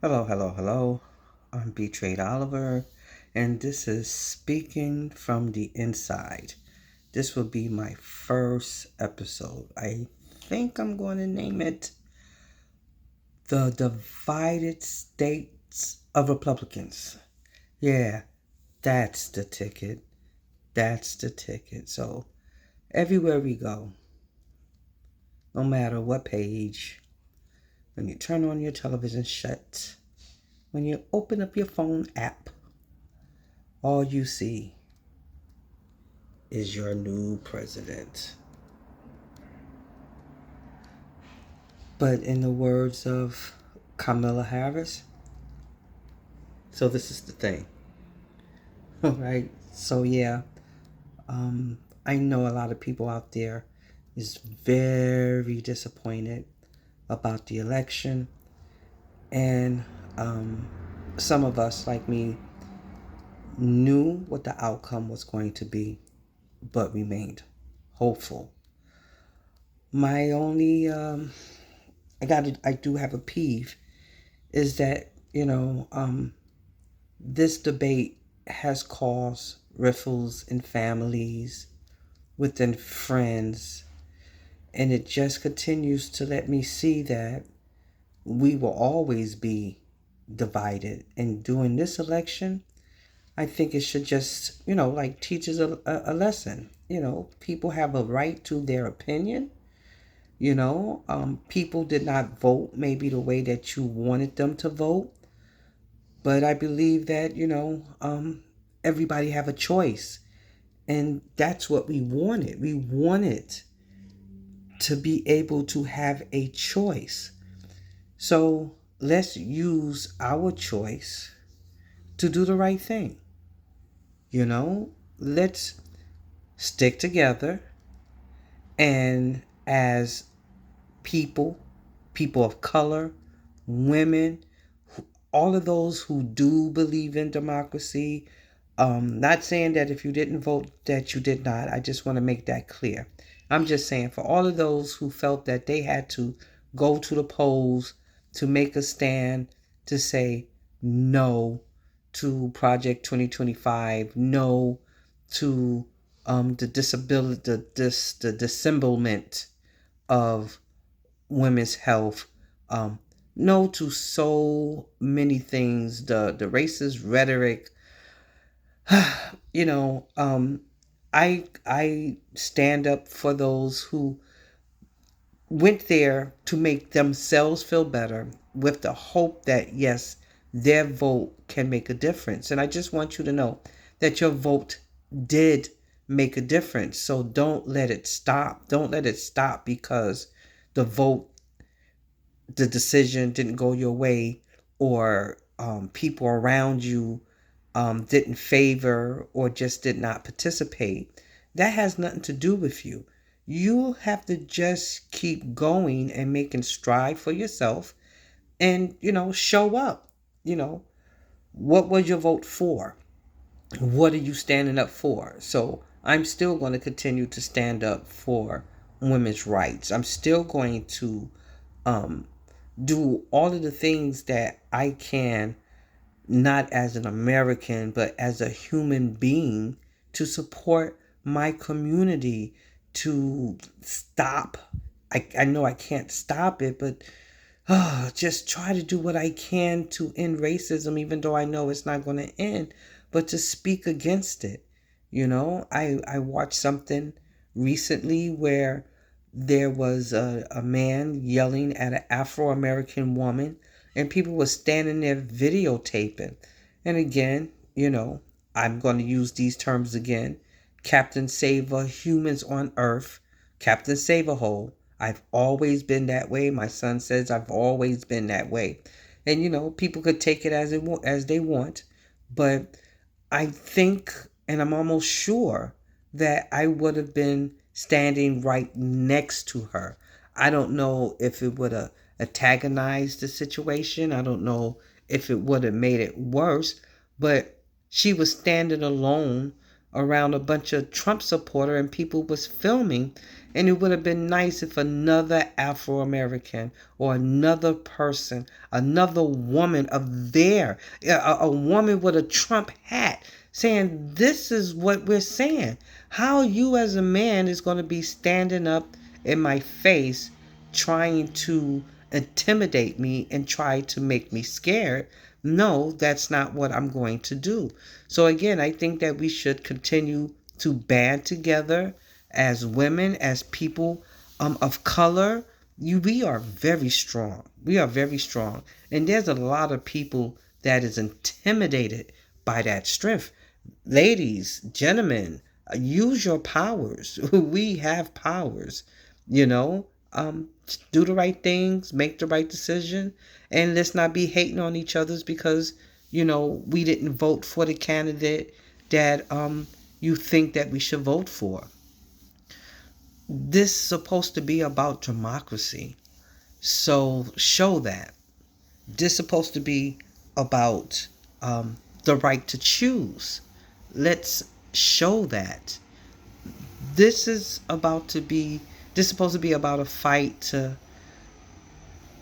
Hello, hello, hello. I'm Betrayed Oliver, and this is Speaking from the Inside. This will be my first episode. I think I'm going to name it The Divided States of Republicans. Yeah, that's the ticket. That's the ticket. So, everywhere we go, no matter what page, when you turn on your television set, when you open up your phone app, all you see is your new president. But in the words of Kamala Harris, so this is the thing, right? So yeah, I know a lot of people out there is very disappointed about the election, and some of us, like me, knew what the outcome was going to be, but remained hopeful. My only, I do have a peeve is that this debate has caused riffles in families, within friends, and it just continues to let me see that we will always be divided. And during this election, I think it should just, like teach us a lesson. People have a right to their opinion. People did not vote maybe the way that you wanted them to vote. But I believe that, everybody have a choice. And that's what we wanted. We wanted to be able to have a choice. So let's use our choice to do the right thing. Let's stick together and as people of color, women, all of those who do believe in democracy. Not saying that if you didn't vote that you did not. I just want to make that clear. I'm just saying for all of those who felt that they had to go to the polls to make a stand to say no to Project 2025, no to the disability, the disembowelment of women's health, no to so many things, the racist rhetoric. you know um I stand up for those who went there to make themselves feel better with the hope that yes, their vote can make a difference. And I just want you to know that your vote did make a difference. So don't let it stop. Don't let it stop because the vote, the decision didn't go your way, or people around you didn't favor or just did not participate. That has nothing to do with you. You have to just keep going and making stride for yourself and, show up. You know, what was your vote for? What are you standing up for? So I'm still going to continue to stand up for women's rights. I'm still going to um, do all of the things that I can, not as an American, but as a human being, to support my community, to stop. I know I can't stop it, but just try to do what I can to end racism, even though I know it's not going to end, but to speak against it. I watched something recently where there was a man yelling at an Afro-American woman, and people were standing there videotaping. And again, I'm going to use these terms again. Captain Saver, humans on Earth, Captain Saverhole. I've always been that way. My son says I've always been that way. And people could take it as they want, but I think, and I'm almost sure, that I would have been standing right next to her. I don't know if it would have antagonized the situation. I don't know if it would have made it worse, but she was standing alone around a bunch of Trump supporter and people was filming, And it would have been nice if another Afro American or another person, another woman of there, a woman with a Trump hat saying, this is what we're saying. How you as a man is going to be standing up in my face trying to intimidate me and try to make me scared. No, that's not what I'm going to do. So again, I think that we should continue to band together as women, as people of color. We are very strong. We are very strong. And there's a lot of people that is intimidated by that strength. Ladies, gentlemen, use your powers. We have powers, you know. Do the right things, make the right decision, and let's not be hating on each other's because, we didn't vote for the candidate that you think that we should vote for. This is supposed to be about democracy. So show that. This is supposed to be about the right to choose. Let's show that. This is supposed to be about a fight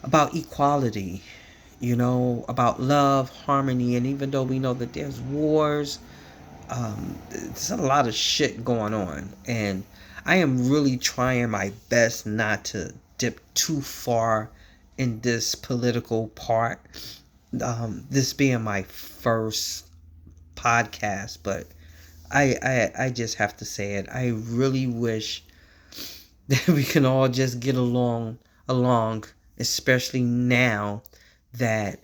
about equality, about love, harmony, and even though we know that there's wars, there's a lot of shit going on, and I am really trying my best not to dip too far in this political part. This being my first podcast, but I just have to say it. I really wish that we can all just get along, especially now that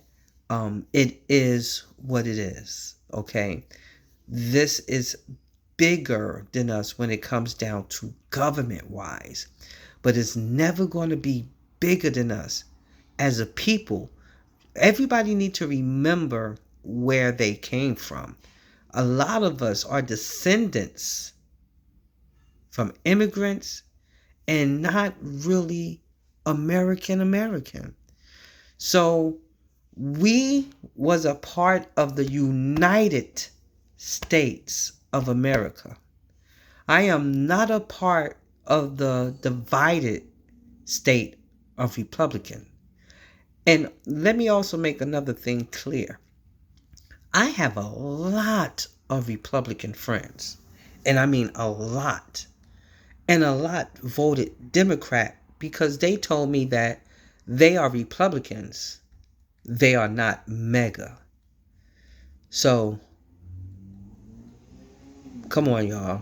it is what it is. Okay, this is bigger than us when it comes down to government wise, but it's never going to be bigger than us as a people. Everybody need to remember where they came from. A lot of us are descendants from immigrants and not really American. So we was a part of the United States of America. I am not a part of the divided state of Republican. And let me also make another thing clear. I have a lot of Republican friends, and I mean a lot. And a lot voted Democrat because they told me that they are Republicans. They are not MAGA. So, come on, y'all.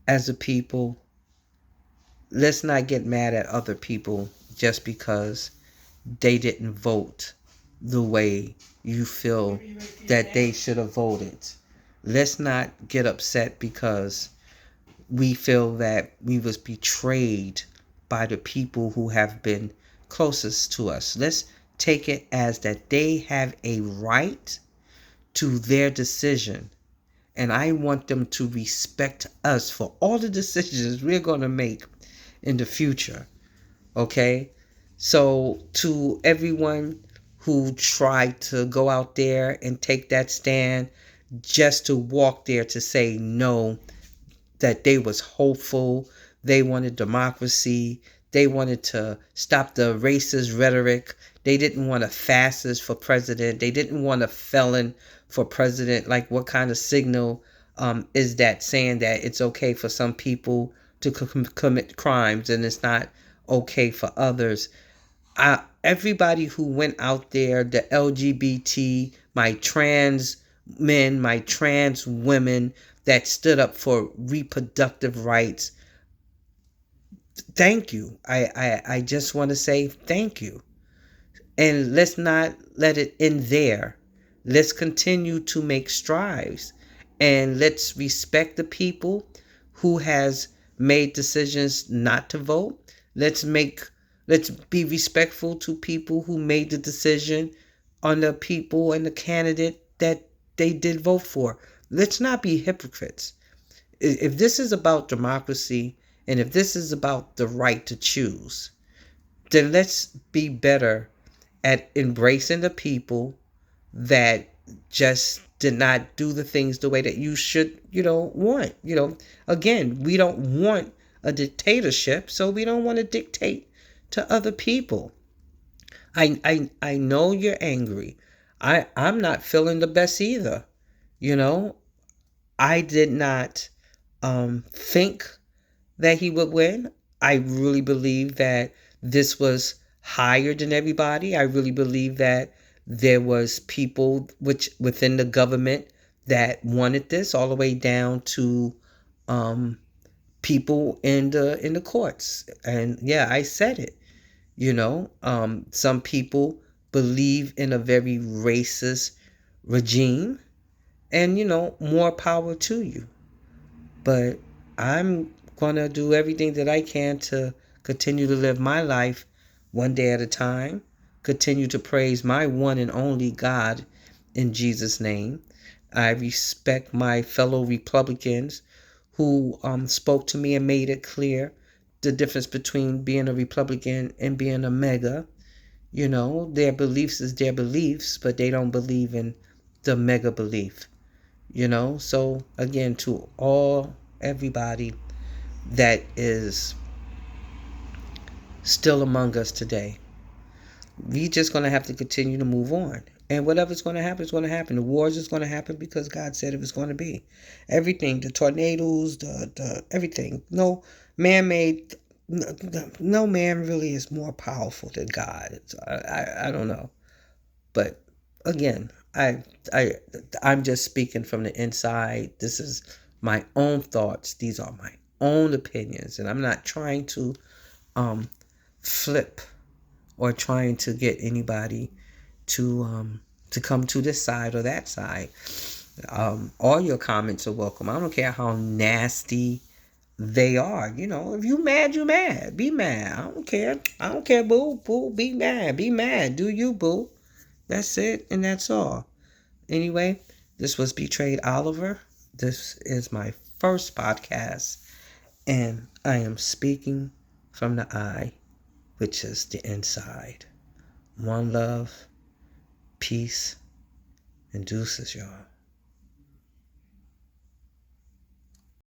As a people, let's not get mad at other people just because they didn't vote the way you feel that they should have voted. Let's not get upset because we feel that we was betrayed by the people who have been closest to us. Let's take it as that they have a right to their decision. And I want them to respect us for all the decisions we're going to make in the future. Okay? So to everyone who tried to go out there and take that stand just to walk there to say no, that they was hopeful, they wanted democracy, they wanted to stop the racist rhetoric, they didn't want a fascist for president, they didn't want a felon for president. Like, what kind of signal is that, saying that it's okay for some people to commit crimes and it's not okay for others? Everybody who went out there, the LGBT, my trans men, my trans women that stood up for reproductive rights, thank you. I just want to say thank you. And let's not let it end there. Let's continue to make strides, and let's respect the people who has made decisions not to vote. Let's be respectful to people who made the decision on the people and the candidate that they did vote for. Let's not be hypocrites. If this is about democracy and if this is about the right to choose, then let's be better at embracing the people that just did not do the things the way that you should, want. Again, we don't want a dictatorship, so we don't want to dictate to other people. I know you're angry. I'm not feeling the best either. You know, I did not think that he would win. I really believe that this was higher than everybody. I really believe that there was people which within the government that wanted this, all the way down to um, people in the courts. And yeah, I said it. Some people believe in a very racist regime, and more power to you. But I'm gonna do everything that I can to continue to live my life one day at a time, continue to praise my one and only God in Jesus' name. I respect my fellow Republicans who spoke to me and made it clear the difference between being a Republican and being a mega. Their beliefs is their beliefs, but they don't believe in the mega belief. So again, to everybody that is still among us today, we just going to have to continue to move on. And whatever's going to happen is going to happen. The wars is going to happen because God said it was going to be. Everything, the tornadoes, the everything. No man-made, no man really is more powerful than God. I don't know. But again, I'm just speaking from the inside. This is my own thoughts. These are my own opinions, and I'm not trying to flip or trying to get anybody to come to this side or that side. All your comments are welcome. I don't care how nasty they are. If you mad, you mad. Be mad. I don't care. I don't care, boo. Boo, be mad. Be mad. Do you, boo. That's it, and that's all. Anyway, this was Betrayed Oliver. This is my first podcast, and I am speaking from the eye, which is the inside. One love, peace, and deuces, y'all.